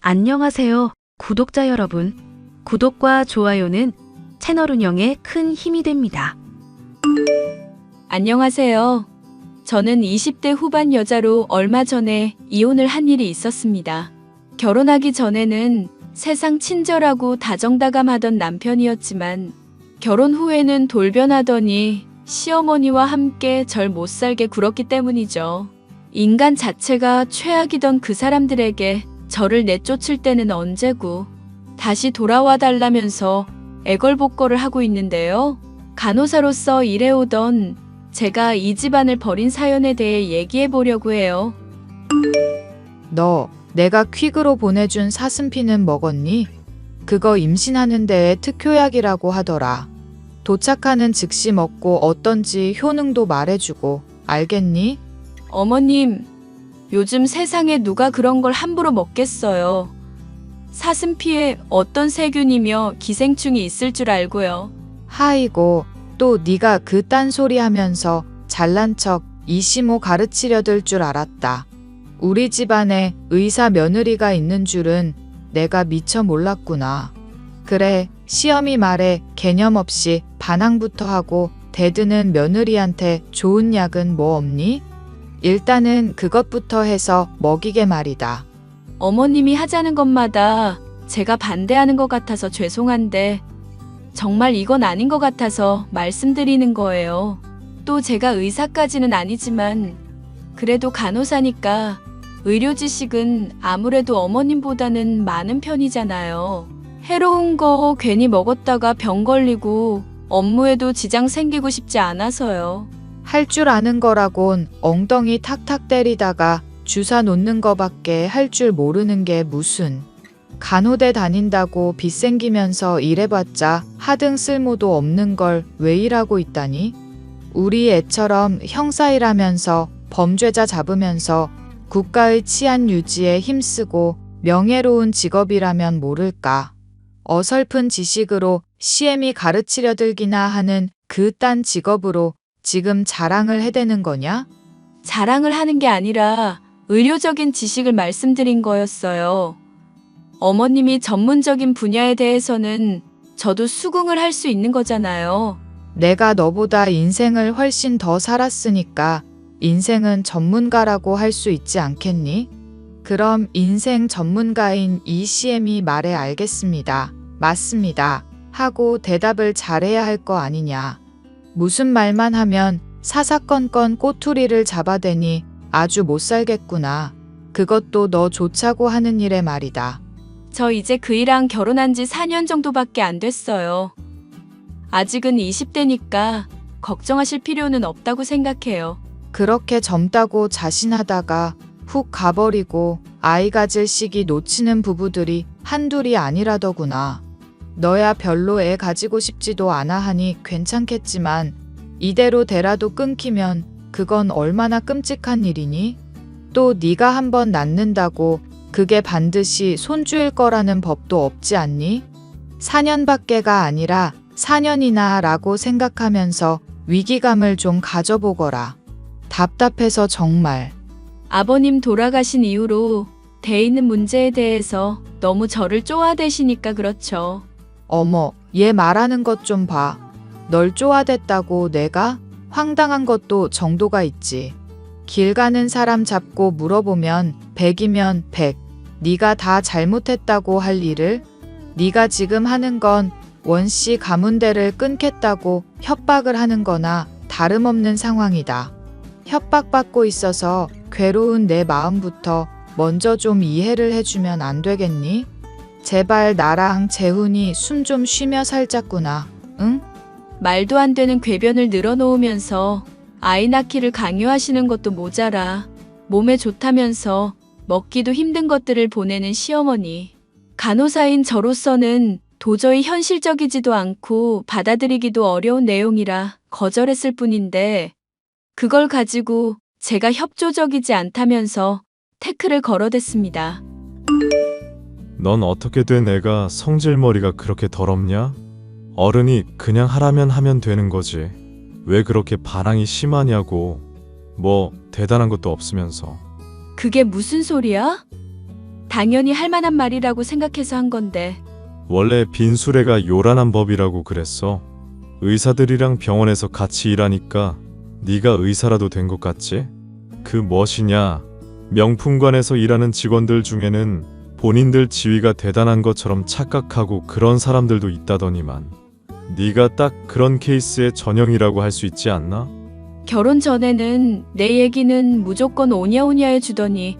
안녕하세요, 구독자 여러분. 구독과 좋아요는 채널 운영에 큰 힘이 됩니다. 안녕하세요. 저는 20대 후반 여자로 얼마 전에 이혼을 한 일이 있었습니다. 결혼하기 전에는 세상 친절하고 다정다감하던 남편이었지만 결혼 후에는 돌변하더니 시어머니와 함께 절 못살게 굴었기 때문이죠. 인간 자체가 최악이던 그 사람들에게 저를 내쫓을 때는 언제고 다시 돌아와 달라면서 애걸복걸을 하고 있는데요. 간호사로서 일해오던 제가 이 집안을 버린 사연에 대해 얘기해 보려고 해요. 너 내가 퀵으로 보내준 사슴피는 먹었니? 그거 임신하는 데에 특효약이라고 하더라. 도착하는 즉시 먹고 어떤지 효능도 말해주고, 알겠니? 어머님, 요즘 세상에 누가 그런 걸 함부로 먹겠어요. 사슴피에 어떤 세균이며 기생충이 있을 줄 알고요. 하이고, 또 네가 그 딴소리 하면서 잘난 척 이시모 가르치려들 줄 알았다. 우리 집안에 의사 며느리가 있는 줄은 내가 미처 몰랐구나. 그래, 시어미 말에 개념 없이 반항부터 하고 대드는 며느리한테 좋은 약은 뭐 없니? 일단은 그것부터 해서 먹이게 말이다. 어머님이 하자는 것마다 제가 반대하는 것 같아서 죄송한데 정말 이건 아닌 것 같아서 말씀드리는 거예요. 또 제가 의사까지는 아니지만 그래도 간호사니까 의료 지식은 아무래도 어머님보다는 많은 편이잖아요. 해로운 거 괜히 먹었다가 병 걸리고 업무에도 지장 생기고 싶지 않아서요. 할 줄 아는 거라곤 엉덩이 탁탁 때리다가 주사 놓는 거밖에 할 줄 모르는 게 무슨. 간호대 다닌다고 빚 생기면서 일해봤자 하등 쓸모도 없는 걸 왜 일하고 있다니? 우리 애처럼 형사일하면서 범죄자 잡으면서 국가의 치안 유지에 힘쓰고 명예로운 직업이라면 모를까. 어설픈 지식으로 시엠이 가르치려 들기나 하는 그 딴 직업으로 지금 자랑을 해대는 거냐? 자랑을 하는 게 아니라 의료적인 지식을 말씀드린 거였어요. 어머님이 전문적인 분야에 대해서는 저도 수긍을 할 수 있는 거잖아요. 내가 너보다 인생을 훨씬 더 살았으니까 인생은 전문가라고 할 수 있지 않겠니? 그럼 인생 전문가인 이 시엠이 말해 알겠습니다. 맞습니다. 하고 대답을 잘해야 할 거 아니냐. 무슨 말만 하면 사사건건 꼬투리를 잡아대니 아주 못 살겠구나. 그것도 너 좋자고 하는 일에 말이다. 저 이제 그이랑 결혼한 지 4년 정도밖에 안 됐어요. 아직은 20대니까 걱정하실 필요는 없다고 생각해요. 그렇게 젊다고 자신하다가 훅 가버리고 아이 가질 시기 놓치는 부부들이 한둘이 아니라더구나. 너야 별로 애 가지고 싶지도 않아 하니 괜찮겠지만 이대로 대라도 끊기면 그건 얼마나 끔찍한 일이니? 또 네가 한번 낳는다고 그게 반드시 손주일 거라는 법도 없지 않니? 4년밖에가 아니라 4년이나 라고 생각하면서 위기감을 좀 가져보거라. 답답해서 정말. 아버님 돌아가신 이후로 대있는 문제에 대해서 너무 저를 쪼아대시니까 그렇죠. 어머, 얘 말하는 것 좀 봐. 널 쪼아댔다고 내가? 황당한 것도 정도가 있지. 길 가는 사람 잡고 물어보면 100이면 100. 네가 다 잘못했다고 할 일을? 네가 지금 하는 건 원씨 가문대를 끊겠다고 협박을 하는 거나 다름없는 상황이다. 협박받고 있어서 괴로운 내 마음부터 먼저 좀 이해를 해주면 안 되겠니? 제발 나랑 재훈이 숨 좀 쉬며 살자꾸나, 응? 말도 안 되는 궤변을 늘어놓으면서 아이 낳기를 강요하시는 것도 모자라 몸에 좋다면서 먹기도 힘든 것들을 보내는 시어머니. 간호사인 저로서는 도저히 현실적이지도 않고 받아들이기도 어려운 내용이라 거절했을 뿐인데 그걸 가지고 제가 협조적이지 않다면서 태클을 걸어댔습니다. 넌 어떻게 된 애가 성질머리가 그렇게 더럽냐? 어른이 그냥 하라면 하면 되는 거지. 왜 그렇게 반항이 심하냐고. 뭐 대단한 것도 없으면서. 그게 무슨 소리야? 당연히 할 만한 말이라고 생각해서 한 건데. 원래 빈수레가 요란한 법이라고 그랬어. 의사들이랑 병원에서 같이 일하니까 네가 의사라도 된 것 같지? 그 멋이냐? 명품관에서 일하는 직원들 중에는 본인들 지위가 대단한 것처럼 착각하고 그런 사람들도 있다더니만 네가 딱 그런 케이스의 전형이라고 할 수 있지 않나? 결혼 전에는 내 얘기는 무조건 오냐오냐 해주더니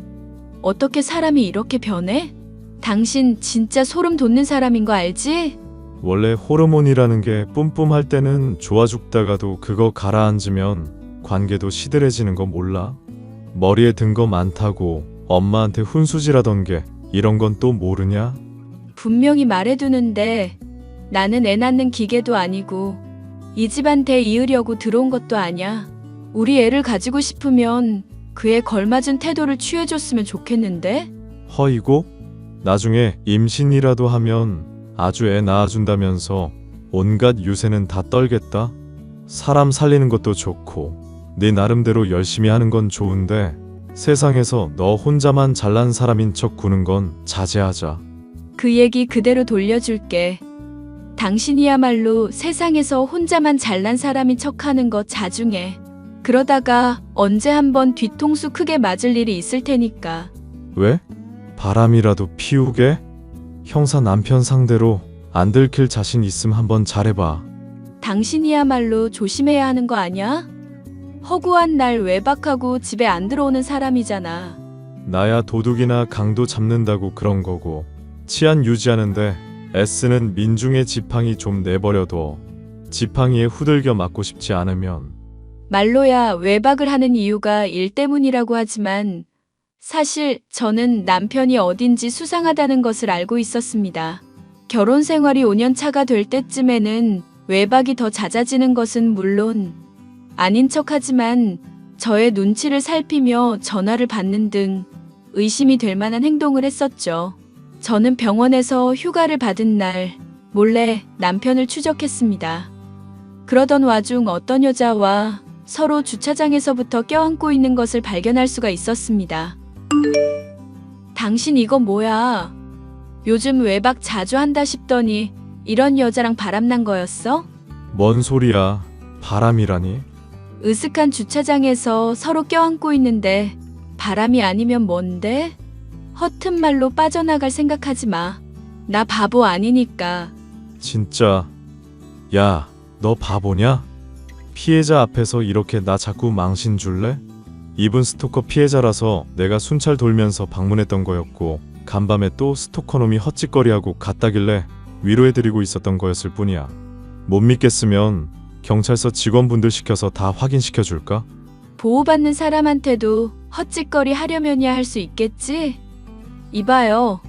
어떻게 사람이 이렇게 변해? 당신 진짜 소름 돋는 사람인 거 알지? 원래 호르몬이라는 게 뿜뿜할 때는 좋아 죽다가도 그거 가라앉으면 관계도 시들해지는 거 몰라? 머리에 든 거 많다고 엄마한테 훈수질하던 게 이런 건 또 모르냐? 분명히 말해두는데 나는 애 낳는 기계도 아니고 이 집한테 이으려고 들어온 것도 아냐. 우리 애를 가지고 싶으면 그에 걸맞은 태도를 취해줬으면 좋겠는데? 허이고? 나중에 임신이라도 하면 아주 애 낳아준다면서 온갖 유세는 다 떨겠다? 사람 살리는 것도 좋고 네 나름대로 열심히 하는 건 좋은데 세상에서 너 혼자만 잘난 사람인 척 구는 건 자제하자. 그 얘기 그대로 돌려줄게. 당신이야말로 세상에서 혼자만 잘난 사람인 척하는 거 자중해. 그러다가 언제 한번 뒤통수 크게 맞을 일이 있을 테니까. 왜? 바람이라도 피우게? 형사 남편 상대로 안 들킬 자신 있음 한번 잘해봐. 당신이야말로 조심해야 하는 거 아냐? 허구한 날 외박하고 집에 안 들어오는 사람이잖아. 나야 도둑이나 강도 잡는다고 그런 거고 치안 유지하는데 애쓰는 민중의 지팡이 좀 내버려둬. 지팡이에 후들겨 맞고 싶지 않으면. 말로야 외박을 하는 이유가 일 때문이라고 하지만 사실 저는 남편이 어딘지 수상하다는 것을 알고 있었습니다. 결혼 생활이 5년 차가 될 때쯤에는 외박이 더 잦아지는 것은 물론 아닌 척하지만 저의 눈치를 살피며 전화를 받는 등 의심이 될 만한 행동을 했었죠. 저는 병원에서 휴가를 받은 날 몰래 남편을 추적했습니다. 그러던 와중 어떤 여자와 서로 주차장에서부터 껴안고 있는 것을 발견할 수가 있었습니다. 당신 이거 뭐야? 요즘 외박 자주 한다 싶더니 이런 여자랑 바람난 거였어? 뭔 소리야? 바람이라니? 으슥한 주차장에서 서로 껴안고 있는데 바람이 아니면 뭔데? 허튼 말로 빠져나갈 생각하지 마. 나 바보 아니니까. 진짜. 야, 너 바보냐? 피해자 앞에서 이렇게 나 자꾸 망신 줄래? 이분 스토커 피해자라서 내가 순찰 돌면서 방문했던 거였고 간밤에 또 스토커놈이 헛짓거리하고 갔다길래 위로해드리고 있었던 거였을 뿐이야. 못 믿겠으면 경찰서 직원분들 시켜서 다 확인시켜줄까? 보호받는 사람한테도 헛짓거리 하려면야 할 수 있겠지? 이봐요.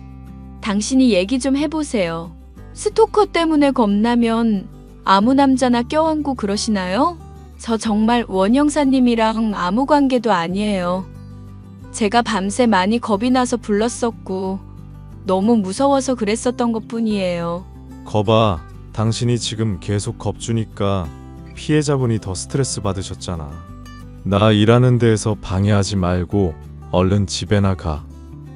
당신이 얘기 좀 해보세요. 스토커 때문에 겁나면 아무 남자나 껴안고 그러시나요? 저 정말 원형사님이랑 아무 관계도 아니에요. 제가 밤새 많이 겁이 나서 불렀었고 너무 무서워서 그랬었던 것뿐이에요. 거봐, 당신이 지금 계속 겁주니까 피해자분이 더 스트레스 받으셨잖아. 나 일하는 데에서 방해하지 말고 얼른 집에나 가.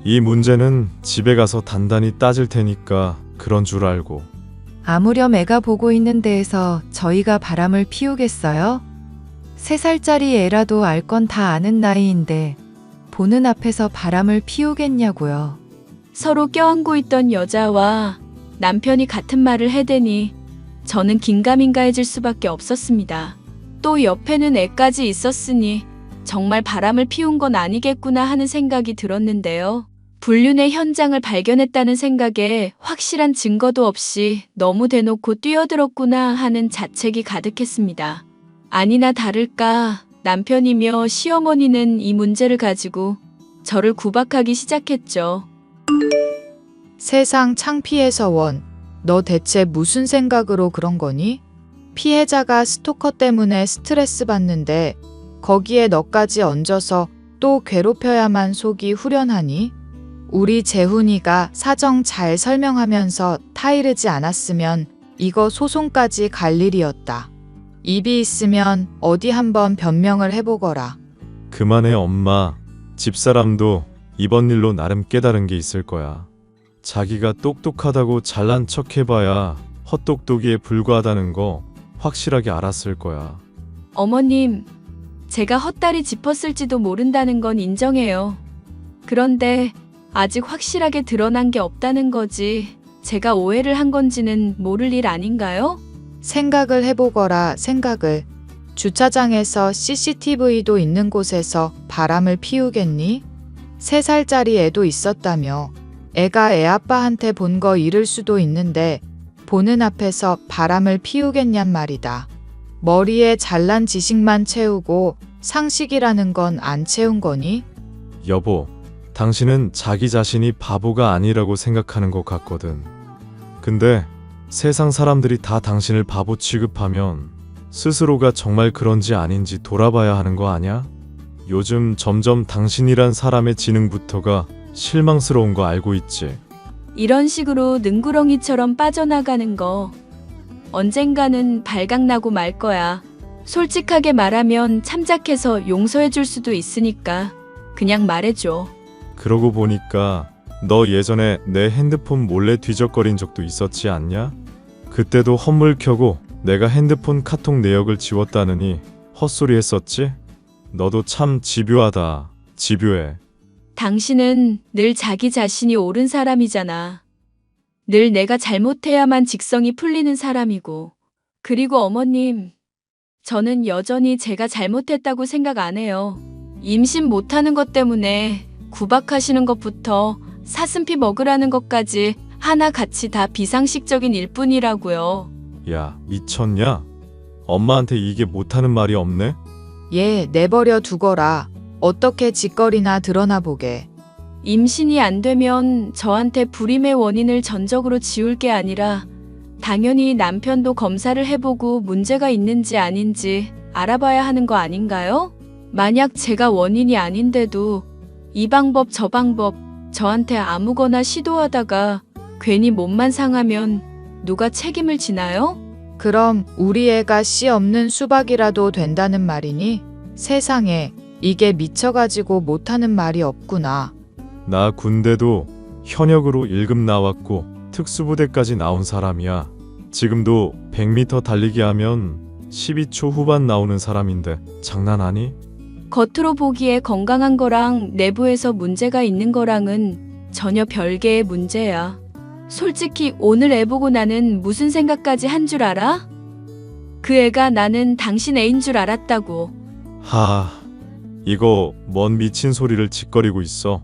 이 문제는 집에 가서 단단히 따질 테니까 그런 줄 알고. 아무렴 애가 보고 있는 데에서 저희가 바람을 피우겠어요? 3살짜리 애라도 알 건 다 아는 나이인데 보는 앞에서 바람을 피우겠냐고요. 서로 껴안고 있던 여자와 남편이 같은 말을 해대니 저는 긴가민가해질 수밖에 없었습니다. 또 옆에는 애까지 있었으니 정말 바람을 피운 건 아니겠구나 하는 생각이 들었는데요. 불륜의 현장을 발견했다는 생각에 확실한 증거도 없이 너무 대놓고 뛰어들었구나 하는 자책이 가득했습니다. 아니나 다를까 남편이며 시어머니는 이 문제를 가지고 저를 구박하기 시작했죠. 세상 창피해서 원, 너 대체 무슨 생각으로 그런 거니? 피해자가 스토커 때문에 스트레스 받는데 거기에 너까지 얹어서 또 괴롭혀야만 속이 후련하니? 우리 재훈이가 사정 잘 설명하면서 타이르지 않았으면 이거 소송까지 갈 일이었다. 입이 있으면 어디 한번 변명을 해보거라. 그만해 엄마. 집사람도 이번 일로 나름 깨달은 게 있을 거야. 자기가 똑똑하다고 잘난 척 해봐야 헛똑똑이에 불과하다는 거 확실하게 알았을 거야. 어머님, 제가 헛다리 짚었을지도 모른다는 건 인정해요. 그런데 아직 확실하게 드러난 게 없다는 거지. 제가 오해를 한 건지는 모를 일 아닌가요? 생각을 해보거라, 생각을. 주차장에서 CCTV도 있는 곳에서 바람을 피우겠니? 3살짜리 애도 있었다며. 애가 애아빠한테 본 거 잃을 수도 있는데 보는 앞에서 바람을 피우겠냔 말이다. 머리에 잘난 지식만 채우고 상식이라는 건 안 채운 거니? 여보, 당신은 자기 자신이 바보가 아니라고 생각하는 것 같거든. 근데 세상 사람들이 다 당신을 바보 취급하면 스스로가 정말 그런지 아닌지 돌아봐야 하는 거 아냐? 요즘 점점 당신이란 사람의 지능부터가 실망스러운 거 알고 있지? 이런 식으로 능구렁이처럼 빠져나가는 거 언젠가는 발각나고 말 거야. 솔직하게 말하면 참작해서 용서해 줄 수도 있으니까 그냥 말해줘. 그러고 보니까 너 예전에 내 핸드폰 몰래 뒤적거린 적도 있었지 않냐? 그때도 헛물 켜고 내가 핸드폰 카톡 내역을 지웠다느니 헛소리 했었지? 너도 참 집요하다. 집요해. 당신은 늘 자기 자신이 옳은 사람이잖아. 늘 내가 잘못해야만 직성이 풀리는 사람이고. 그리고 어머님, 저는 여전히 제가 잘못했다고 생각 안 해요. 임신 못하는 것 때문에 구박하시는 것부터 사슴피 먹으라는 것까지 하나같이 다 비상식적인 일뿐이라고요. 야, 미쳤냐? 엄마한테 이게 못하는 말이 없네? 얘 내버려 두거라. 어떻게 짓거리나 드러나 보게. 임신이 안 되면 저한테 불임의 원인을 전적으로 지울 게 아니라 당연히 남편도 검사를 해보고 문제가 있는지 아닌지 알아봐야 하는 거 아닌가요? 만약 제가 원인이 아닌데도 이 방법 저 방법 저한테 아무거나 시도하다가 괜히 몸만 상하면 누가 책임을 지나요? 그럼 우리 애가 씨 없는 수박이라도 된다는 말이니? 세상에 이게 미쳐가지고 못하는 말이 없구나. 나 군대도 현역으로 1급 나왔고 특수부대까지 나온 사람이야. 지금도 100m 달리기 하면 12초 후반 나오는 사람인데 장난 아니? 겉으로 보기에 건강한 거랑 내부에서 문제가 있는 거랑은 전혀 별개의 문제야. 솔직히 오늘 애 보고 나는 무슨 생각까지 한 줄 알아? 그 애가 나는 당신 애인 줄 알았다고. 하, 이거 뭔 미친 소리를 짓거리고 있어.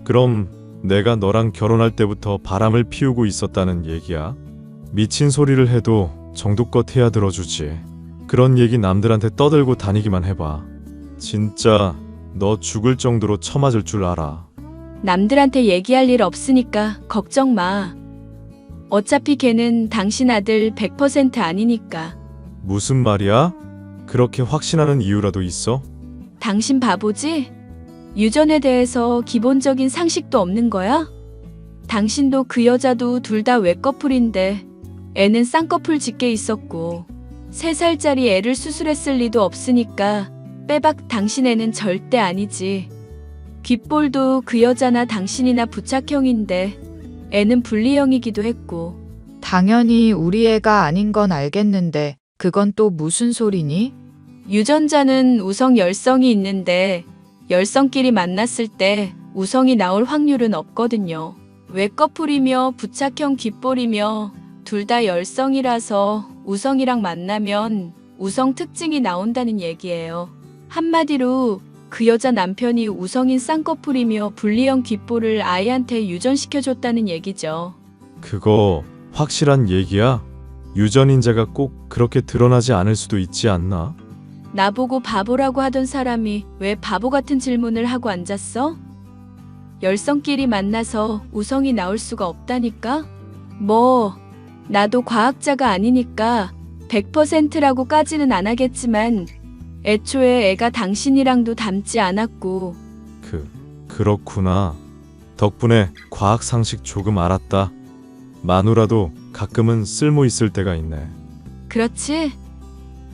그럼 내가 너랑 결혼할 때부터 바람을 피우고 있었다는 얘기야? 미친 소리를 해도 정도껏 해야 들어주지. 그런 얘기 남들한테 떠들고 다니기만 해봐. 진짜 너 죽을 정도로 처맞을 줄 알아. 남들한테 얘기할 일 없으니까 걱정 마. 어차피 걔는 당신 아들 100% 아니니까. 무슨 말이야? 그렇게 확신하는 이유라도 있어? 당신 바보지? 유전에 대해서 기본적인 상식도 없는 거야? 당신도 그 여자도 둘 다 외꺼풀인데 애는 쌍꺼풀 짙게 있었고 3살짜리 애를 수술했을 리도 없으니까 빼박 당신 애는 절대 아니지. 귓볼도 그 여자나 당신이나 부착형인데 애는 분리형이기도 했고. 당연히 우리 애가 아닌 건 알겠는데 그건 또 무슨 소리니? 유전자는 우성 열성이 있는데 열성끼리 만났을 때 우성이 나올 확률은 없거든요. 외꺼풀이며 부착형 귓볼이며 둘 다 열성이라서 우성이랑 만나면 우성 특징이 나온다는 얘기예요. 한마디로 그 여자 남편이 우성인 쌍꺼풀이며 분리형 귓볼을 아이한테 유전시켜줬다는 얘기죠. 그거 확실한 얘기야? 유전인자가 꼭 그렇게 드러나지 않을 수도 있지 않나? 나보고 바보라고 하던 사람이 왜 바보 같은 질문을 하고 앉았어? 열성끼리 만나서 우성이 나올 수가 없다니까? 뭐 나도 과학자가 아니니까 100%라고까지는 안 하겠지만 애초에 애가 당신이랑도 닮지 않았고. 그렇구나. 덕분에 과학 상식 조금 알았다. 마누라도 가끔은 쓸모 있을 때가 있네. 그렇지?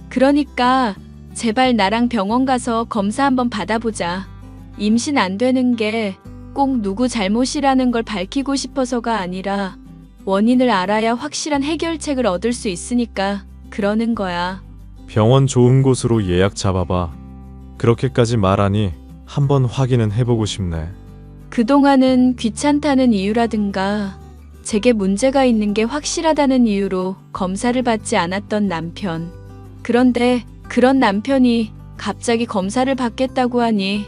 그러니까 제발 나랑 병원 가서 검사 한번 받아보자. 임신 안 되는 게 꼭 누구 잘못이라는 걸 밝히고 싶어서가 아니라 원인을 알아야 확실한 해결책을 얻을 수 있으니까 그러는 거야. 병원 좋은 곳으로 예약 잡아봐. 그렇게까지 말하니 한번 확인은 해보고 싶네. 그동안은 귀찮다는 이유라든가 제게 문제가 있는 게 확실하다는 이유로 검사를 받지 않았던 남편. 그런데 그런 남편이 갑자기 검사를 받겠다고 하니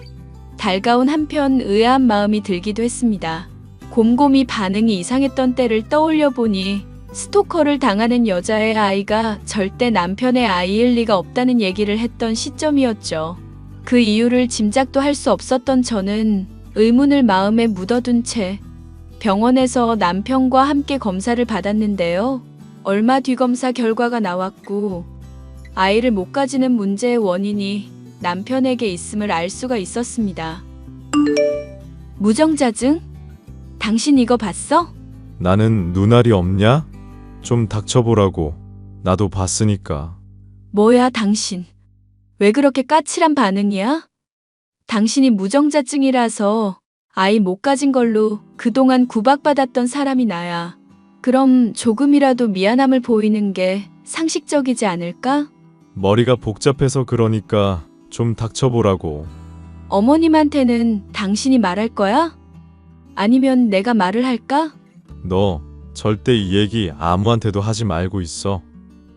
달가운 한편 의아한 마음이 들기도 했습니다. 곰곰이 반응이 이상했던 때를 떠올려 보니 스토커를 당하는 여자의 아이가 절대 남편의 아이일 리가 없다는 얘기를 했던 시점이었죠. 그 이유를 짐작도 할 수 없었던 저는 의문을 마음에 묻어둔 채 병원에서 남편과 함께 검사를 받았는데요. 얼마 뒤 검사 결과가 나왔고 아이를 못 가지는 문제의 원인이 남편에게 있음을 알 수가 있었습니다. 무정자증? 당신 이거 봤어? 나는 눈알이 없냐? 좀 닥쳐보라고. 나도 봤으니까. 뭐야 당신? 왜 그렇게 까칠한 반응이야? 당신이 무정자증이라서 아이 못 가진 걸로 그동안 구박받았던 사람이 나야. 그럼 조금이라도 미안함을 보이는 게 상식적이지 않을까? 머리가 복잡해서 그러니까 좀 닥쳐보라고. 어머님한테는 당신이 말할 거야? 아니면 내가 말을 할까? 너 절대 이 얘기 아무한테도 하지 말고 있어.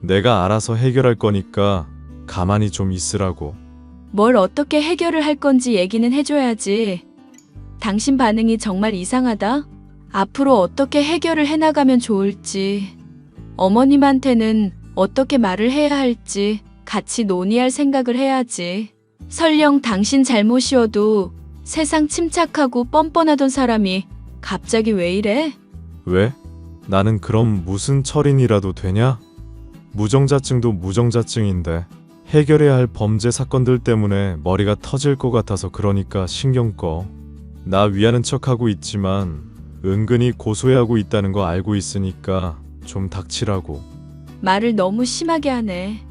내가 알아서 해결할 거니까 가만히 좀 있으라고. 뭘 어떻게 해결을 할 건지 얘기는 해줘야지. 당신 반응이 정말 이상하다. 앞으로 어떻게 해결을 해나가면 좋을지, 어머님한테는 어떻게 말을 해야 할지 같이 논의할 생각을 해야지. 설령 당신 잘못이어도 세상 침착하고 뻔뻔하던 사람이 갑자기 왜 이래? 왜? 나는 그럼 무슨 철인이라도 되냐? 무정자증도 무정자증인데 해결해야 할 범죄 사건들 때문에 머리가 터질 것 같아서 그러니까 신경 꺼. 나 위하는 척하고 있지만 은근히 고소해하고 있다는 거 알고 있으니까 좀 닥치라고. 말을 너무 심하게 하네.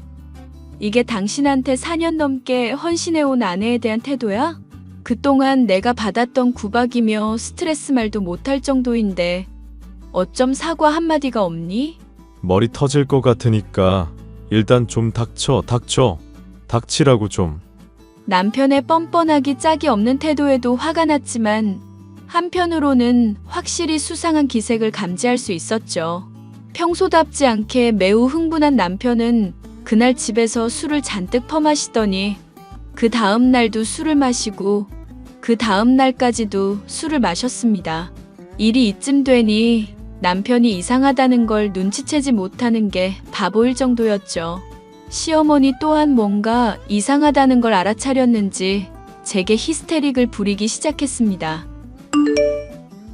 이게 당신한테 4년 넘게 헌신해온 아내에 대한 태도야? 그동안 내가 받았던 구박이며 스트레스 말도 못할 정도인데 어쩜 사과 한마디가 없니? 머리 터질 것 같으니까 일단 좀 닥쳐. 닥치라고 좀. 남편의 뻔뻔하기 짝이 없는 태도에도 화가 났지만 한편으로는 확실히 수상한 기색을 감지할 수 있었죠. 평소답지 않게 매우 흥분한 남편은 그날 집에서 술을 잔뜩 퍼마시더니 그 다음 날도 술을 마시고 그 다음 날까지도 술을 마셨습니다. 일이 이쯤 되니 남편이 이상하다는 걸 눈치채지 못하는 게 바보일 정도였죠. 시어머니 또한 뭔가 이상하다는 걸 알아차렸는지 제게 히스테릭을 부리기 시작했습니다.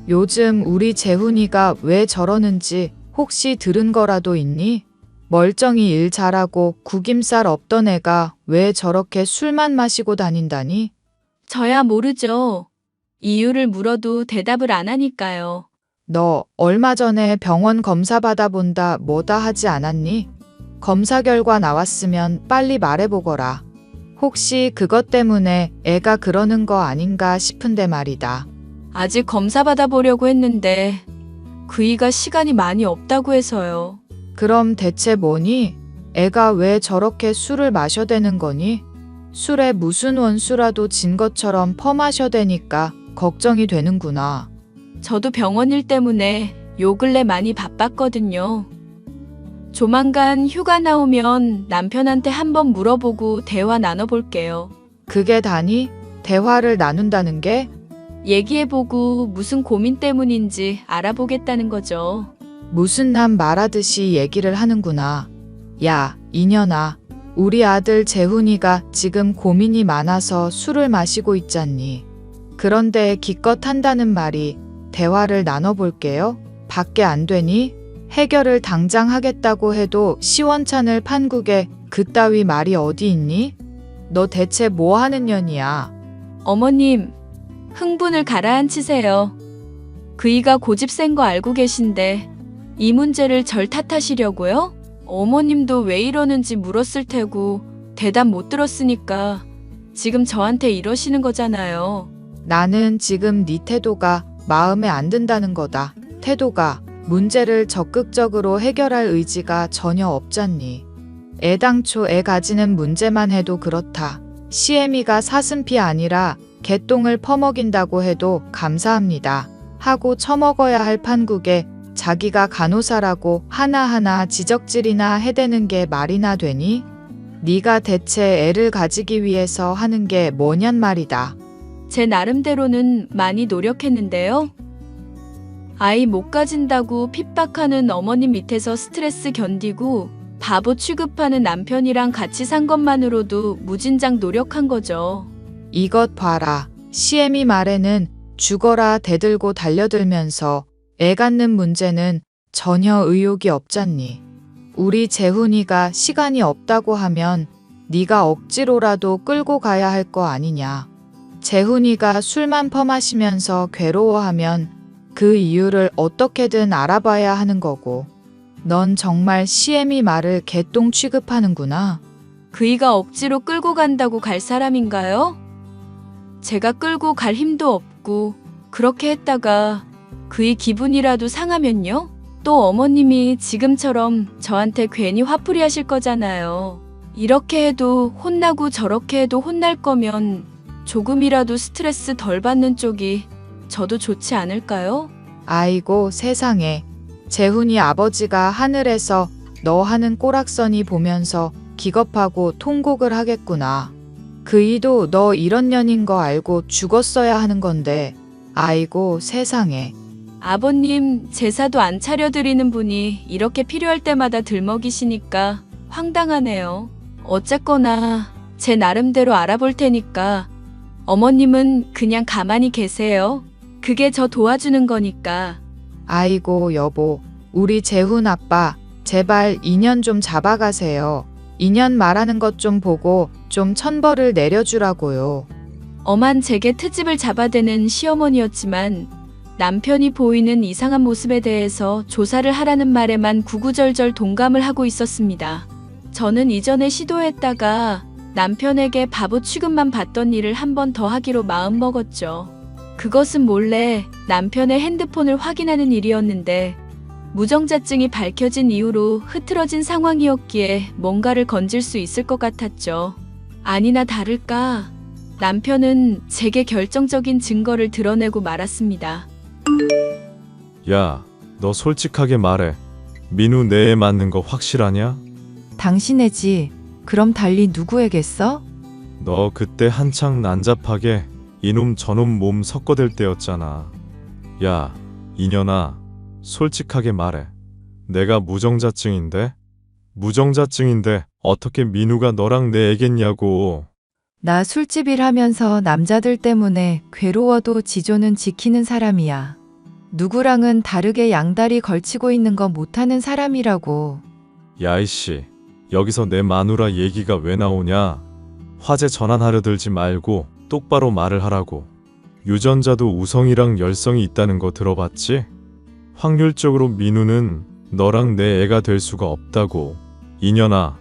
요즘 우리 재훈이가 왜 저러는지 혹시 들은 거라도 있니? 멀쩡히 일 잘하고 구김살 없던 애가 왜 저렇게 술만 마시고 다닌다니? 저야 모르죠. 이유를 물어도 대답을 안 하니까요. 너 얼마 전에 병원 검사 받아본다 뭐다 하지 않았니? 검사 결과 나왔으면 빨리 말해보거라. 혹시 그것 때문에 애가 그러는 거 아닌가 싶은데 말이다. 아직 검사 받아보려고 했는데 그이가 시간이 많이 없다고 해서요. 그럼 대체 뭐니? 애가 왜 저렇게 술을 마셔대는 거니? 술에 무슨 원수라도 진 것처럼 퍼마셔대니까 걱정이 되는구나. 저도 병원 일 때문에 요 근래 많이 바빴거든요. 조만간 휴가 나오면 남편한테 한번 물어보고 대화 나눠볼게요. 그게 다니? 대화를 나눈다는 게? 얘기해보고 무슨 고민 때문인지 알아보겠다는 거죠. 무슨 남 말하듯이 얘기를 하는구나. 야, 이년아. 우리 아들 재훈이가 지금 고민이 많아서 술을 마시고 있잖니. 그런데 기껏 한다는 말이 대화를 나눠볼게요? 밖에 안 되니? 해결을 당장 하겠다고 해도 시원찮을 판국에 그따위 말이 어디 있니? 너 대체 뭐 하는 년이야? 어머님, 흥분을 가라앉히세요. 그이가 고집 센 거 알고 계신데 이 문제를 절 탓하시려고요? 어머님도 왜 이러는지 물었을 테고 대답 못 들었으니까 지금 저한테 이러시는 거잖아요. 나는 지금 네 태도가 마음에 안 든다는 거다. 태도가 문제를 적극적으로 해결할 의지가 전혀 없잖니. 애당초 애 가지는 문제만 해도 그렇다. 시애미가 사슴피 아니라 개똥을 퍼먹인다고 해도 감사합니다 하고 처먹어야 할 판국에 자기가 간호사라고 하나하나 지적질이나 해대는 게 말이나 되니? 네가 대체 애를 가지기 위해서 하는 게 뭐냔 말이다. 제 나름대로는 많이 노력했는데요. 아이 못 가진다고 핍박하는 어머님 밑에서 스트레스 견디고 바보 취급하는 남편이랑 같이 산 것만으로도 무진장 노력한 거죠. 이것 봐라. 시애미 말에는 죽어라 대들고 달려들면서 애 갖는 문제는 전혀 의욕이 없잖니. 우리 재훈이가 시간이 없다고 하면 네가 억지로라도 끌고 가야 할 거 아니냐. 재훈이가 술만 퍼마시면서 괴로워하면 그 이유를 어떻게든 알아봐야 하는 거고. 넌 정말 시애미 말을 개똥 취급하는구나. 그이가 억지로 끌고 간다고 갈 사람인가요? 제가 끌고 갈 힘도 없고 그렇게 했다가 그이 기분이라도 상하면요? 또 어머님이 지금처럼 저한테 괜히 화풀이 하실 거잖아요. 이렇게 해도 혼나고 저렇게 해도 혼날 거면 조금이라도 스트레스 덜 받는 쪽이 저도 좋지 않을까요? 아이고 세상에. 재훈이 아버지가 하늘에서 너 하는 꼬락서니 보면서 기겁하고 통곡을 하겠구나. 그이도 너 이런 년인 거 알고 죽었어야 하는 건데. 아이고 세상에. 아버님 제사도 안 차려드리는 분이 이렇게 필요할 때마다 들먹이시니까 황당하네요. 어쨌거나 제 나름대로 알아볼 테니까 어머님은 그냥 가만히 계세요. 그게 저 도와주는 거니까. 아이고 여보. 우리 재훈 아빠 제발 인연 좀 잡아가세요. 인연 말하는 것 좀 보고 좀 천벌을 내려주라고요. 엄한 제게 트집을 잡아대는 시어머니였지만 남편이 보이는 이상한 모습에 대해서 조사를 하라는 말에만 구구절절 동감을 하고 있었습니다. 저는 이전에 시도했다가 남편에게 바보 취급만 받던 일을 한 번 더 하기로 마음먹었죠. 그것은 몰래 남편의 핸드폰을 확인하는 일이었는데 무정자증이 밝혀진 이후로 흐트러진 상황이었기에 뭔가를 건질 수 있을 것 같았죠. 아니나 다를까 남편은 제게 결정적인 증거를 드러내고 말았습니다. 야, 너 솔직하게 말해. 민우 내 애 맞는 거 확실하냐? 당신애지. 그럼 달리 누구에겠어? 너 그때 한창 난잡하게 이놈 저놈 몸 섞어댈 때였잖아. 야, 이년아, 솔직하게 말해. 내가 무정자증인데 어떻게 민우가 너랑 내 애겠냐고. 나 술집 일하면서 남자들 때문에 괴로워도 지조는 지키는 사람이야. 누구랑은 다르게 양다리 걸치고 있는 거 못하는 사람이라고. 야 이씨, 여기서 내 마누라 얘기가 왜 나오냐? 화제 전환하려 들지 말고 똑바로 말을 하라고. 유전자도 우성이랑 열성이 있다는 거 들어봤지? 확률적으로 민우는 너랑 내 애가 될 수가 없다고. 이년아.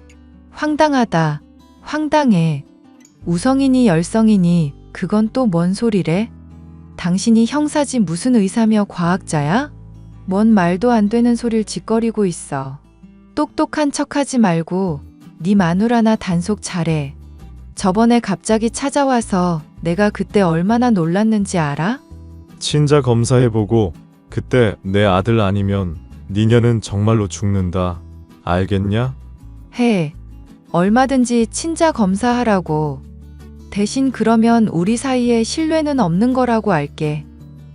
황당하다. 황당해. 우성이니 열성이니 그건 또 뭔 소리래? 당신이 형사지 무슨 의사며 과학자야? 뭔 말도 안 되는 소릴 짓거리고 있어. 똑똑한 척하지 말고 네 마누라나 단속 잘해. 저번에 갑자기 찾아와서 내가 그때 얼마나 놀랐는지 알아? 친자 검사해보고 그때 내 아들 아니면 니녀는 정말로 죽는다. 알겠냐? 해. 얼마든지 친자 검사하라고. 대신 그러면 우리 사이에 신뢰는 없는 거라고 알게.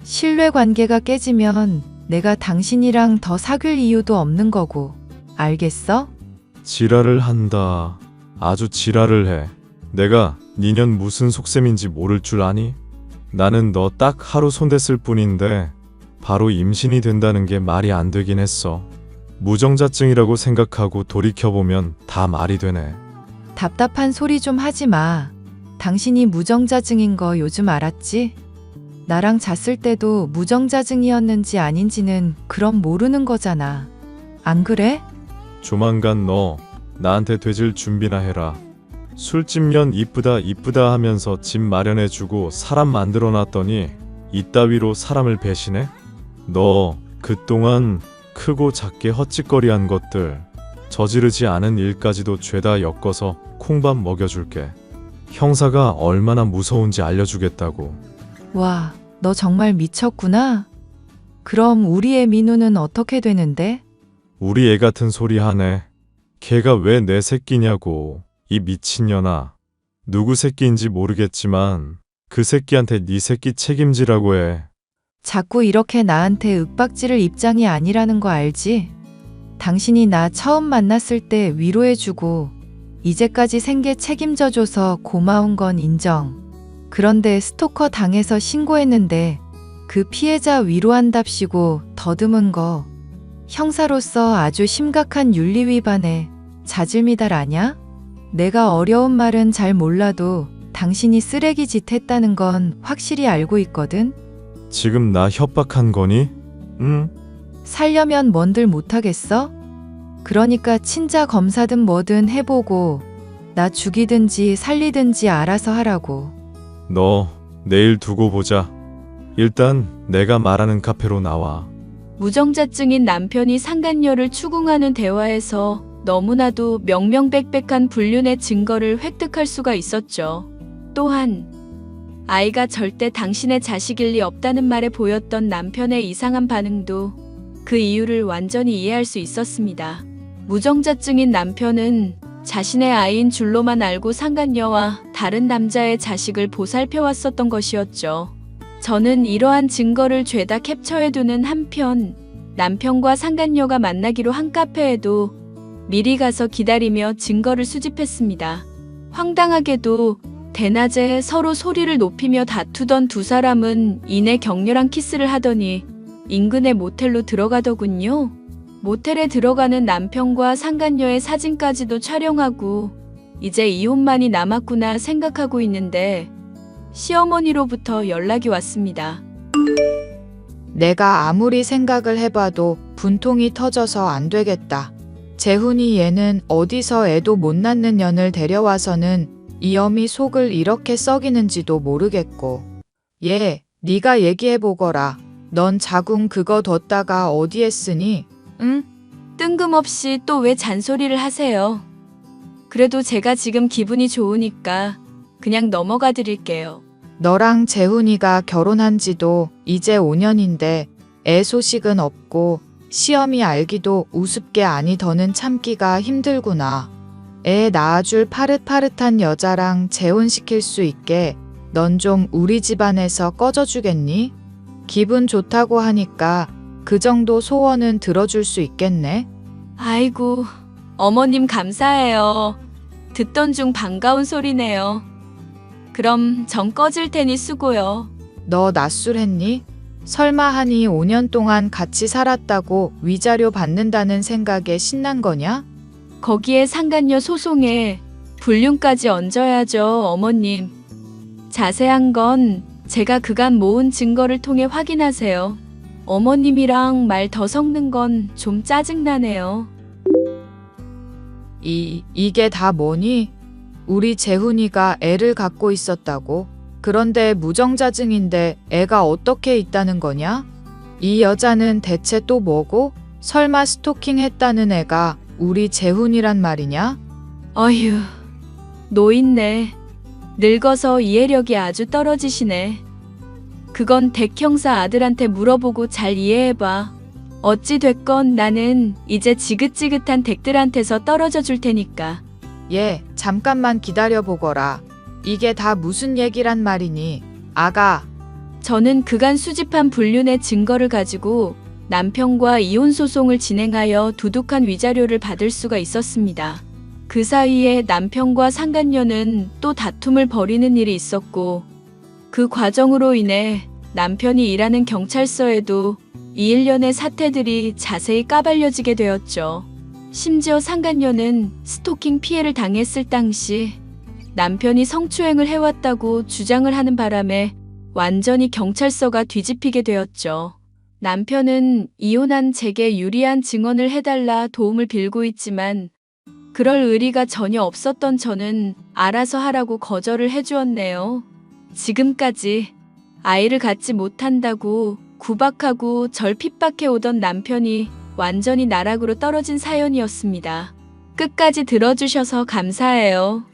신뢰 관계가 깨지면 내가 당신이랑 더 사귈 이유도 없는 거고. 알겠어? 지랄을 한다. 아주 지랄을 해. 내가 니년 무슨 속셈인지 모를 줄 아니? 나는 너 딱 하루 손댔을 뿐인데 바로 임신이 된다는 게 말이 안 되긴 했어. 무정자증이라고 생각하고 돌이켜보면 다 말이 되네. 답답한 소리 좀 하지 마. 당신이 무정자증인 거 요즘 알았지? 나랑 잤을 때도 무정자증이었는지 아닌지는 그럼 모르는 거잖아. 안 그래? 조만간 너 나한테 되질 준비나 해라. 술집년 이쁘다 이쁘다 하면서 집 마련해주고 사람 만들어놨더니 이따위로 사람을 배신해? 너 그동안 크고 작게 헛짓거리한 것들 저지르지 않은 일까지도 죄다 엮어서 콩밥 먹여줄게. 형사가 얼마나 무서운지 알려주겠다고. 와, 너 정말 미쳤구나. 그럼 우리의 민우는 어떻게 되는데? 우리 애 같은 소리 하네. 걔가 왜 내 새끼냐고. 이 미친년아. 누구 새끼인지 모르겠지만 그 새끼한테 네 새끼 책임지라고 해. 자꾸 이렇게 나한테 윽박지를 입장이 아니라는 거 알지? 당신이 나 처음 만났을 때 위로해주고 이제까지 생계 책임져줘서 고마운 건 인정. 그런데 스토커 당해서 신고했는데 그 피해자 위로한답시고 더듬은 거 형사로서 아주 심각한 윤리 위반에 자질미달 아냐? 내가 어려운 말은 잘 몰라도 당신이 쓰레기 짓 했다는 건 확실히 알고 있거든? 지금 나 협박한 거니? 응? 살려면 뭔들 못하겠어? 그러니까 친자 검사든 뭐든 해보고 나 죽이든지 살리든지 알아서 하라고. 너 내일 두고 보자. 일단 내가 말하는 카페로 나와. 무정자증인 남편이 상간녀를 추궁하는 대화에서 너무나도 명명백백한 불륜의 증거를 획득할 수가 있었죠. 또한 아이가 절대 당신의 자식일 리 없다는 말에 보였던 남편의 이상한 반응도 그 이유를 완전히 이해할 수 있었습니다. 무정자증인 남편은 자신의 아이인 줄로만 알고 상간녀와 다른 남자의 자식을 보살펴왔었던 것이었죠. 저는 이러한 증거를 죄다 캡처해두는 한편 남편과 상간녀가 만나기로 한 카페에도 미리 가서 기다리며 증거를 수집했습니다. 황당하게도 대낮에 서로 소리를 높이며 다투던 두 사람은 이내 격렬한 키스를 하더니 인근의 모텔로 들어가더군요. 모텔에 들어가는 남편과 상간녀의 사진까지도 촬영하고 이제 이혼만이 남았구나 생각하고 있는데 시어머니로부터 연락이 왔습니다. 내가 아무리 생각을 해봐도 분통이 터져서 안 되겠다. 재훈이 얘는 어디서 애도 못 낳는 년을 데려와서는 이 어미 속을 이렇게 썩이는지도 모르겠고. 얘, 네가 얘기해보거라. 넌 자궁 그거 뒀다가 어디에 쓰니? 응? 뜬금없이 또 왜 잔소리를 하세요? 그래도 제가 지금 기분이 좋으니까 그냥 넘어가 드릴게요. 너랑 재훈이가 결혼한 지도 이제 5년인데 애 소식은 없고 시험이 알기도 우습게 아니 더는 참기가 힘들구나. 애 낳아줄 파릇파릇한 여자랑 재혼시킬 수 있게 넌 좀 우리 집안에서 꺼져주겠니? 기분 좋다고 하니까 그 정도 소원은 들어줄 수 있겠네? 아이고, 어머님 감사해요. 듣던 중 반가운 소리네요. 그럼 전 꺼질 테니 수고요. 너 낯술했니? 설마 하니 5년 동안 같이 살았다고 위자료 받는다는 생각에 신난 거냐? 거기에 상간녀 소송에 불륜까지 얹어야죠, 어머님. 자세한 건 제가 그간 모은 증거를 통해 확인하세요. 어머님이랑 말 더 섞는 건 좀 짜증나네요. 이게 다 뭐니? 우리 재훈이가 애를 갖고 있었다고? 그런데 무정자증인데 애가 어떻게 있다는 거냐? 이 여자는 대체 또 뭐고? 설마 스토킹 했다는 애가 우리 재훈이란 말이냐? 어휴, 노인네. 늙어서 이해력이 아주 떨어지시네. 그건 백 형사 아들한테 물어보고 잘 이해해봐. 어찌 됐건 나는 이제 지긋지긋한 댁들한테서 떨어져 줄 테니까. 얘, 잠깐만 기다려보거라. 이게 다 무슨 얘기란 말이니? 아가, 저는 그간 수집한 불륜의 증거를 가지고 남편과 이혼 소송을 진행하여 두둑한 위자료를 받을 수가 있었습니다. 그 사이에 남편과 상간녀는 또 다툼을 벌이는 일이 있었고 그 과정으로 인해 남편이 일하는 경찰서에도 이 일련의 사태들이 자세히 까발려지게 되었죠. 심지어 상간녀는 스토킹 피해를 당했을 당시 남편이 성추행을 해왔다고 주장을 하는 바람에 완전히 경찰서가 뒤집히게 되었죠. 남편은 이혼한 제게 유리한 증언을 해달라 도움을 빌고 있지만 그럴 의리가 전혀 없었던 저는 알아서 하라고 거절을 해주었네요. 지금까지 아이를 갖지 못한다고 구박하고 절 핍박해 오던 남편이 완전히 나락으로 떨어진 사연이었습니다. 끝까지 들어주셔서 감사해요.